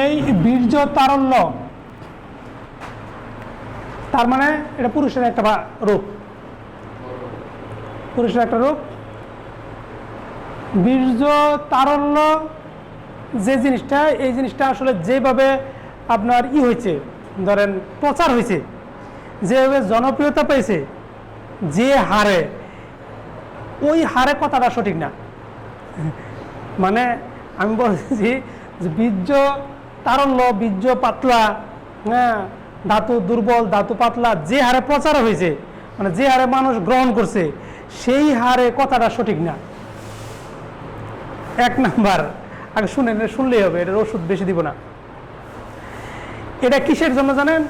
এই বীর্য তারল্য তার মানে এটা পুরুষের একটা রূপ, পুরুষের একটা রূপ। বীর্য তারল্য যে জিনিসটা, এই জিনিসটা আসলে যেভাবে আপনার হয়েছে, ধরেন প্রচার হয়েছে, যেভাবে জনপ্রিয়তা পেয়েছে, যে হারে, ওই হারে কথাটা সঠিক না। মানে আমি বলছি যে বীর্য তারল্য, বীর্য পাতলা, হ্যাঁ, ধাতু দুর্বল, ধাতু পাতলা, যে হারে প্রচার হয়েছে, মানে যে হারে মানুষ গ্রহণ করছে, সেই হারে কথাটা সঠিক না। এক নাম্বার, আগে শুনলেই হবে, এটার ওষুধ বেশি দিব না। এটা কিসের জন্য জানেন?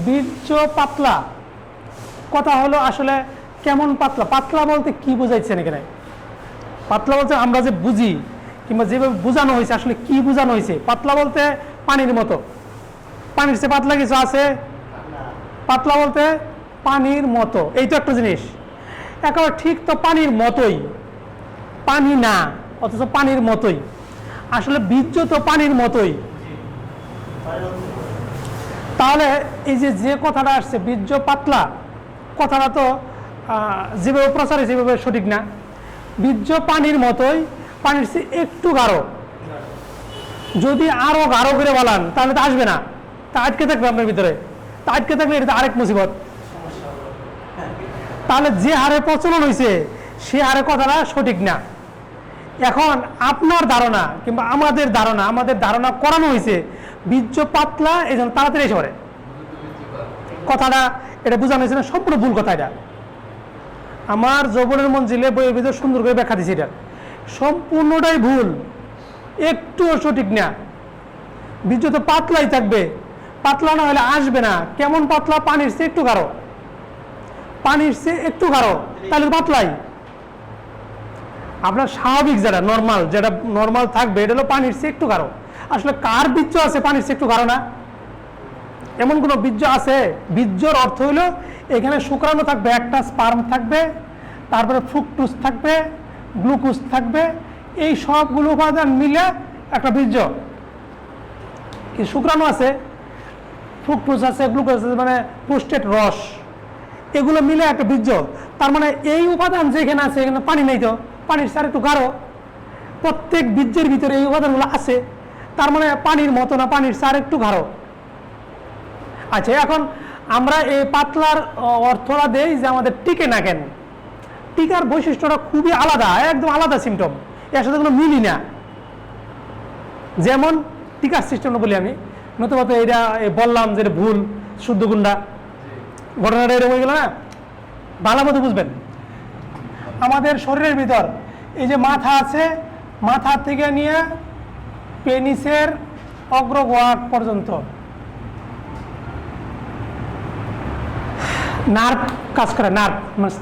বীর্য পাতলা কথা হলো আসলে কেমন পাতলা? পাতলা বলতে কি বোঝাইছেন এখানে? পাতলা বলতে আমরা যে বুঝি কিংবা যেভাবে বোঝানো হয়েছে, আসলে কি বোঝানো হয়েছে? পাতলা বলতে পানির মতো। পানির চেয়ে পাতলা কিছু আছে? পাতলা বলতে পানির মতো, এই তো একটা জিনিস। একেবারে ঠিক তো পানির মতোই, পানি না অথচ পানির মতোই। আসলে বীর্য তো পানির মতোই। তাহলে এই যে কথাটা আসছে বীর্য পাতলা, কথাটা তো যেভাবে প্রচার হয়েছে সেভাবে সঠিক না। বীর্য পানির মতোই, পানির চেয়ে একটু গাঢ়। যদি আরো গাঢ় করে বলান তাহলে তো আসবে না, তা আটকে থাকবে আপনার ভিতরে। তা আটকে থাকলে এটা আরেক মুসিবত। তাহলে যে হারে প্রচলন হয়েছে সে হারে কথাটা সঠিক না। এখন আপনার ধারণা কিংবা আমাদের ধারণা করানো হয়েছে বীর্য পাতলা, এই জন্য তাড়াতাড়ি এসে পড়ে কথাটা। এটা বোঝানো হয়েছে না, সম্পূর্ণ ভুল কথা। এটা আমার যৌবনের মঞ্জিলে বইয়ের ভিতরে সুন্দর করে ব্যাখ্যা দিয়েছে, এটা সম্পূর্ণটাই ভুল, একটুও সঠিক না। বীর্য তো পাতলাই থাকবে, পাতলা না হলে আসবে না। কেমন পাতলা? পানির চেয়ে একটু গাঢ়, পানির চেয়ে একটু গাঢ়, তাহলে পাতলাই। আপনার স্বাভাবিক যেটা নর্মাল থাকবে, এটা হলো পানির চেয়ে একটু গাঢ়। আসলে কার বীর্য আছে পানির চেয়ে একটু গাঢ় না? এমন কোনো বীর্য আছে? বীর্যর অর্থ হলো এখানে শুক্রাণু থাকবে, একটা স্পার্ম থাকবে, তারপরে ফ্রুকটোজ থাকবে, গ্লুকোজ থাকবে, এই সবগুলো উপাদান মিলে একটা বীর্য। কি শুক্রাণু আছে, ফ্রুকটোজ আছে, গ্লুকোজ আছে, মানে পুষ্টের রস, এগুলো মিলে একটা বীর্য। তার মানে এই উপাদান যেখানে আছে এখানে পানি নেই, তো পানির সার একটু গাঢ়। প্রত্যেক বীর্যের ভিতরে এই উপাদানগুলো আছে, তার মানে পানির মতো না, পানির সার একটু গাঢ়। আচ্ছা, এখন আমরা এই পাতলার অর্থটা দেই যে আমাদের টিকে না কেন। টিকার বৈশিষ্ট্যটা খুবই আলাদা, একদম আলাদা সিমটম, এর সাথে কোনো মিলই না। যেমন টিকার সিস্টেমটা বলি আমি, নতুবা তো এটা বললাম যে ভুল শুদ্ধ গুন্ডা, ঘটনাটা এরকম হয়ে গেল না। ভালো মতো বুঝবেন, আমাদের শরীরের ভিতর এই যে মাথা আছে, মাথা থেকে নিয়ে পেনিসের অগ্রভাগ পর্যন্ত নার্ভ কাজ করে। নার্ভ মানে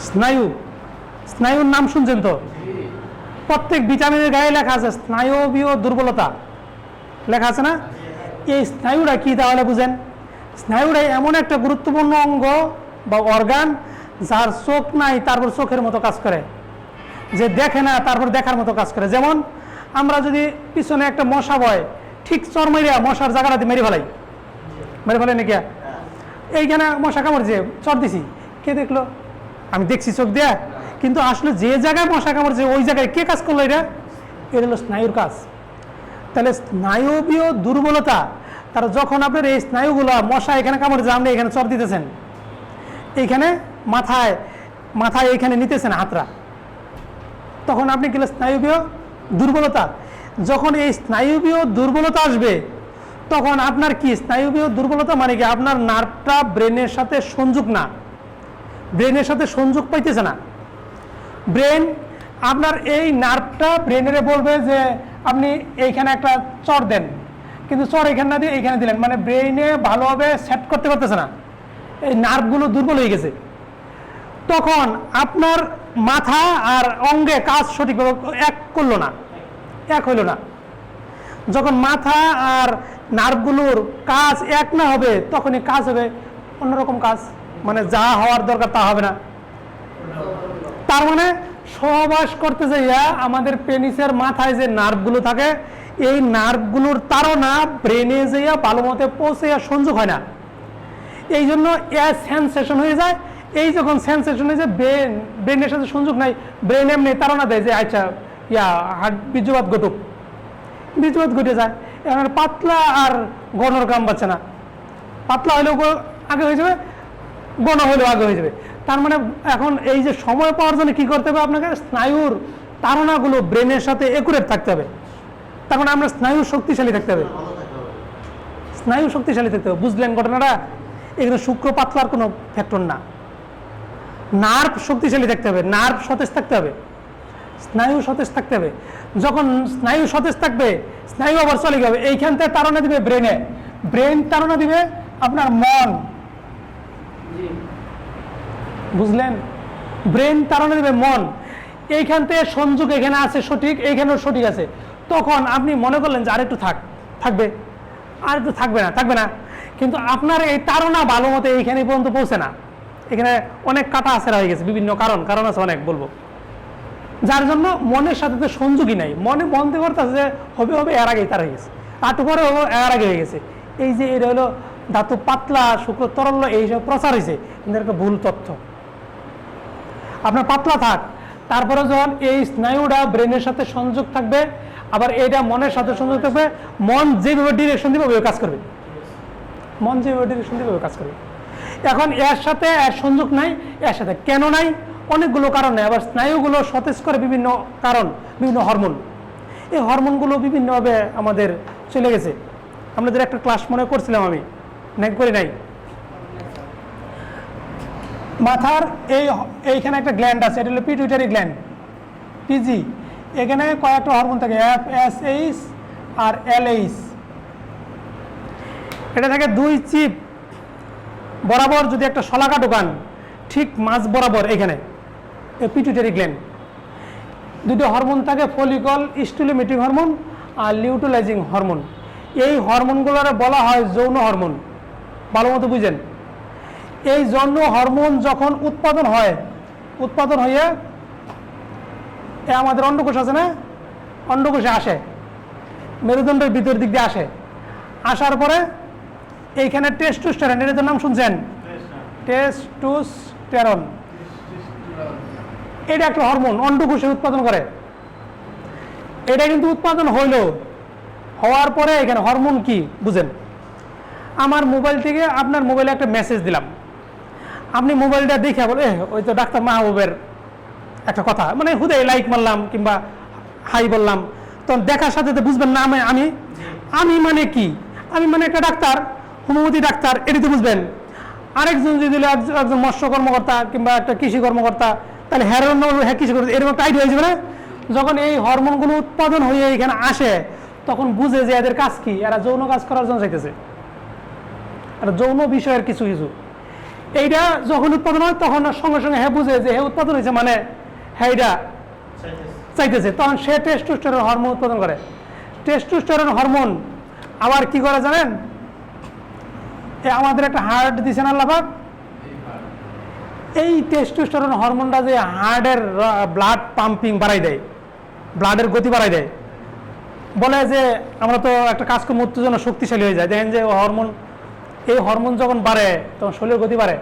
স্নায়ু, স্নায়ুর নাম শুনছেন তো? প্রত্যেক ভিটামিনের গায়ে লেখা আছে স্নায়বীয় দুর্বলতা, লেখা আছে না? এই স্নায়ুটা কি তাহলে বুঝেন? স্নায়ুটা এমন একটা গুরুত্বপূর্ণ অঙ্গ বা অর্গান যার চোখ নাই তারপর চোখের মতো কাজ করে, যে দেখে না তারপর দেখার মতো কাজ করে। যেমন আমরা যদি পিছনে একটা মশা বয়, ঠিক চর মেরিয়া মশার জায়গাটাতে মেরে ফেলাই নাকি? এইখানে মশা কামড়ছে, চর দিছি, কে দেখলো? আমি দেখছি চোখ দিয়া, কিন্তু আসলে যে জায়গায় মশা কামড়ছে ওই জায়গায় কে কাজ করলো? এটা হলো স্নায়ুর কাজ। তাহলে স্নায়বীয় দুর্বলতা, তার যখন আপনার এই স্নায়ুগুলো, মশা এখানে কামড়ছে, আপনি এখানে চর দিতেছেন, এইখানে মাথায় এইখানে নিতেছেন হাতরা, তখন আপনি গেলে স্নায়ুবীয় দুর্বলতা। যখন এই স্নায়ুবীয় দুর্বলতা আসবে তখন আপনার কি? স্নায়ুবীয় দুর্বলতা মানে কি? আপনার নার্ভটা ব্রেনের সাথে সংযোগ না, ব্রেনের সাথে সংযোগ পাইতেছে না। ব্রেন আপনার এই নার্ভটা ব্রেনের বলবে যে আপনি এইখানে একটা চর দেন, কিন্তু চর এখানে না দিয়ে এইখানে দিলেন, মানে ব্রেনে ভালোভাবে সেট করতে পারতেছে না, এই নার্ভগুলো দুর্বল হয়ে গেছে। তখন আপনার মাথা আর অঙ্গে কাজ সঠিকভাবে এক হইল না। যখন মাথা আর নার্ভগুলোর কাজ এক না হবে তখনই কাজ হবে অন্যরকম কাজ, মানে যা হওয়ার দরকার তা হবে না। তার মানে সহবাস করতে যাইয়া আমাদের পেনিসের মাথায় যে নার্ভগুলো থাকে এই নার্ভগুলোর তাড়না ব্রেনে যেয়ে ভালো মতে পৌঁছে সংযোগ হয় না, এই জন্য সেন্সেশন হয়ে যায়। এই যখন সেন্সেশন হয়ে যায় ব্রেনের সাথে সংযোগ নাই, ব্রেন এমনি তাড়না দেয় যে আচ্ছা হার্ট বীর্যপাত ঘটুক, বীর্যপাত ঘটে যায়। এখন পাতলা আর গণর কাম পাচ্ছে না, পাতলা হলেও আগে হয়ে যাবে, গণ হলেও আগে হয়ে যাবে। তার মানে এখন এই যে সময় পাওয়ার জন্য কি করতে হবে আপনাকে, স্নায়ুর তাড়নাগুলো ব্রেনের সাথে একুরেট থাকতে হবে। তার মানে আমরা স্নায়ু শক্তিশালী থাকতে হবে, স্নায়ু শক্তিশালী থাকতে হবে। বুঝলেন ঘটনাটা? এখানে শুক্র পাতলার কোনো ফ্যাক্টর না। নার্ভ শক্তিশালী থাকতে হবে, নার্ভ সতেজ থাকতে হবে, স্নায়ু সতেজ থাকতে হবে। যখন স্নায়ু সতেজ থাকবে, স্নায়ু আবার চলে যাবে, এইখান থেকে তাড়না দিবে ব্রেনে, ব্রেন তাড়না দিবে আপনার মন। বুঝলেন? ব্রেন তাড়না দিবে মন। এইখান থেকে সংযোগ এখানে আছে সঠিক, এইখানেও সঠিক আছে। তখন আপনি মনে করলেন যে আরেকটু থাকবে, আর একটু থাকবে না, কিন্তু আপনার এই তাড়না ভালো মতো এইখানে পর্যন্ত পৌঁছে না। এখানে অনেক কাটা আছেরা হয়ে গেছে, বিভিন্ন কারণ আছে অনেক, বলবো, যার জন্য মনের সাথে তো সংযোগই নাই। মনে বন্ধ করতে আছে যে হবে এর আগেই তার হয়ে গেছে, একটু পরে এর আগে হয়ে গেছে। এই যে এটা হলো ধাতু পাতলা শুক্র তরল, এইসব প্রচার হয়েছে, কিন্তু একটা ভুল তথ্য। আপনার পাতলা থাক, তারপরে যখন এই স্নায়ুটা ব্রেনের সাথে সংযোগ থাকবে, আবার এইটা মনের সাথে সংযোগ থাকবে, মন যেভাবে ডিরেকশন দিবে ওইভাবে কাজ করবে, মন যেভাবে ডিরেকশন দিবে ওইভাবে কাজ করবে। এখন এর সাথে এর সংযোগ নাই, এর সাথে কেন নাই? অনেকগুলো কারণ নেই। আবার স্নায়ুগুলো সতেজ করে বিভিন্ন কারণ, বিভিন্ন হরমোন। এই হরমোনগুলো বিভিন্নভাবে আমাদের চলে গেছে। আমাদের একটা ক্লাস মনে করছিলাম, আমি করি নাই। মাথার এইখানে একটা গ্ল্যান্ড আছে, এটা হলো পিটুইটারি গ্ল্যান্ড, পিজি। এখানে কয়েকটা হরমোন থাকে, FSH আর LH। এটা থাকে দুই চিপ বরাবর, যদি একটা শলাকা ঢোকান ঠিক মাঝ বরাবর এখানে পিটুইটারি গ্ল্যান্ড। দুটো হরমোন থাকে, ফলিকল স্টিমুলেটিং হরমোন আর লিউটেলাইজিং হরমোন। এই হরমোনগুলোর বলা হয় যৌন হরমোন। ভালো মতো বুঝেন, এই যৌন হরমোন যখন উৎপাদন হয়ে আমাদের অন্ডকোষ আছে না, অন্ডকোষে আসে, মেরুদণ্ডের ভিতর দিক দিয়ে আসার পরে এইখানে টেস্টোস্টেরন, এটার নাম শুনছেন? টেস্টোস্টেরন, এটা একটা হরমোন অন্ডকোষে উৎপাদন করে। এটা কিন্তু উৎপাদন হওয়ার পরে এখানে হরমোন কি বুঝেন? আমার মোবাইল থেকে আপনার মোবাইলে একটা মেসেজ দিলাম, আপনি মোবাইলটা দেখে বলে ওই তো ডাক্তার মাহবুবের একটা কথা, মানে হুদাই লাইক মারলাম কিংবা হাই বললাম, তখন দেখার সাথে তো বুঝবেন না আমি মানে কি, আমি মানে একটা ডাক্তার, হোমিওপ্যাথি ডাক্তার, এটি তো বুঝবেন। আরেকজন যদি একজন মৎস্য কর্মকর্তা কিংবা একটা কৃষি কর্মকর্তা, তাহলে হ্যাঁ কৃষি কর্মকর্তা এরকম টাইট হয়ে যাবে না? যখন এই হরমোনগুলো উৎপাদন হয়ে এখানে আসে, তখন বুঝে যে এদের কাজ কি, এরা যৌন কাজ করার জন্য চাইতেছে, আর যৌন বিষয়ের কিছু এইটা যখন উৎপাদন হয়, তখন সঙ্গে সঙ্গে হ্যাঁ বুঝে যে উৎপাদন হয়েছে, মানে হ্যাঁ এটা চাইতেছে, তখন সে টেস্টোস্টেরন হরমোন উৎপাদন করে। টেস্টোস্টেরন হরমোন আবার কি করে জানেন? আমাদের একটা হার্ট দিছে না আল্লাহ পাক, এই টেস্টোস্টেরন হরমোনটা যে হার্টের ব্লাড পাম্পিং বাড়াই দেয়, ব্লাডের গতি বাড়াই দেয়, বলে যে আমরা তো একটা কাজ করবো, উত্তেজনা শক্তিশালী হয়ে যায়। দেখেন যে এই হরমোন যখন বাড়ে তখন শরীরের গতি বাড়ে।